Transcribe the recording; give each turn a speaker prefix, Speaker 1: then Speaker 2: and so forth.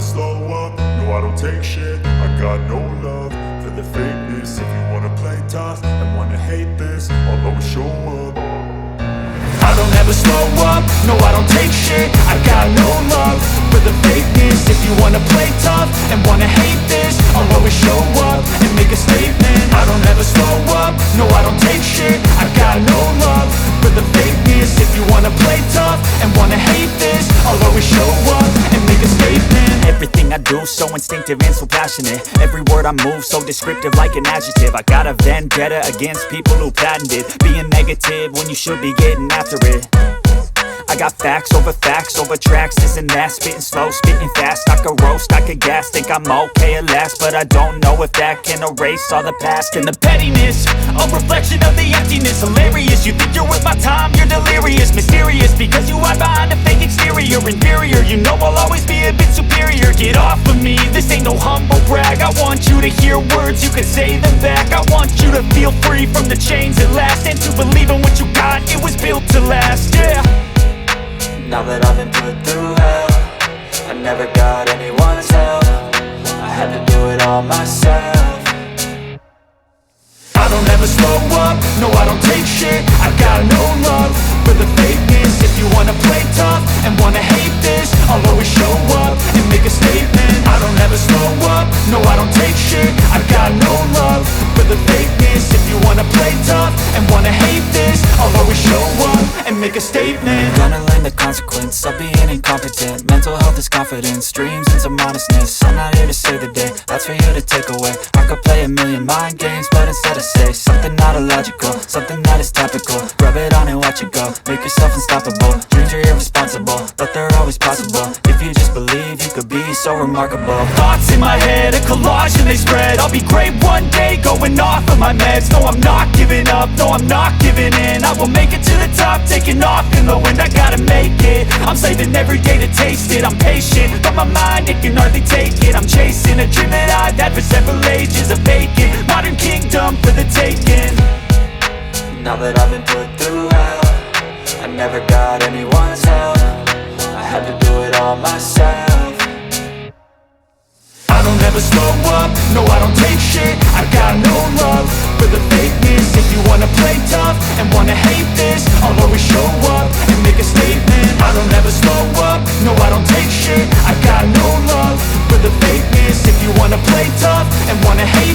Speaker 1: slow up, no I don't take shit. I got no love for the fakeness. If you wanna play tough and wanna hate this, I'll always show up. I don't ever slow up, no I don't take shit. I got no love for the fakeness. If you wanna play tough and wanna hate this, I'll always show up and make a statement. I don't ever slow up, no I don't take shit. I got no love for the fakeness. If you wanna play tough and wanna hate this, I'll always show up and make a statement.
Speaker 2: Everything I do so instinctive and so passionate. Every word I move so descriptive like an adjective. I got a vendetta against people who patented being negative when you should be getting after it. I got facts over tracks, this and that. Spitting slow, spitting fast, I could roast, I could gas. Think I'm okay at last, but I don't know if that can erase all the past. And the pettiness, a reflection of the emptiness. Hilarious, you think you're worth my time, you're delirious. Mysterious, because you hide behind a fake exterior. Inferior, you know I'll always be a bit superior. Get off of me, this ain't no humble brag. I want you to hear words, you can say them back. I want you to feel free from the chains at last, and to believe in what you got, it was built to last, yeah.
Speaker 3: Now that I've been put through hell, I never got anyone's help. I had to do it all myself.
Speaker 1: I don't ever slow up, no I don't take shit. I got no love for the fakeness. If you wanna play tough and wanna hate this, I'll always show up and make a statement. I don't ever slow up, no I don't take shit. I got no love for the fakeness. If you wanna play tough and wanna hate this, I'll always show up and make a statement.
Speaker 3: Gonna learn the consequence of being incompetent. Mental health is confidence, dreams and some honestness. I'm not here to save the day, that's for you to take away. I could play a million mind games, but instead I say something not illogical, something that is topical. Rub it on and watch it go, make yourself unstoppable. Dreams are irresponsible, but they're always possible. If you just believe, you could be so remarkable.
Speaker 2: Thoughts in my head, a collage and they spread. I'll be great one day, going off of my meds. No, I'm not giving up, no, I'm not giving in. I will make it to the top, taking off in the wind. I gotta make it, I'm saving every day to taste it. I'm patient, but my mind, it can hardly take it. I'm chasing a dream that I've had for several ages. A vacant, modern kingdom for the taking.
Speaker 3: Now that I've been put through hell, I never got anyone's help. I had to do it all myself.
Speaker 1: I don't ever slow up, no I don't take shit. I got no love for the fakeness. If you wanna play tough and wanna hate this, I'll always show up and make a statement. I don't ever slow up, no I don't take shit. I got no love for the fakeness. If you wanna play tough and wanna hate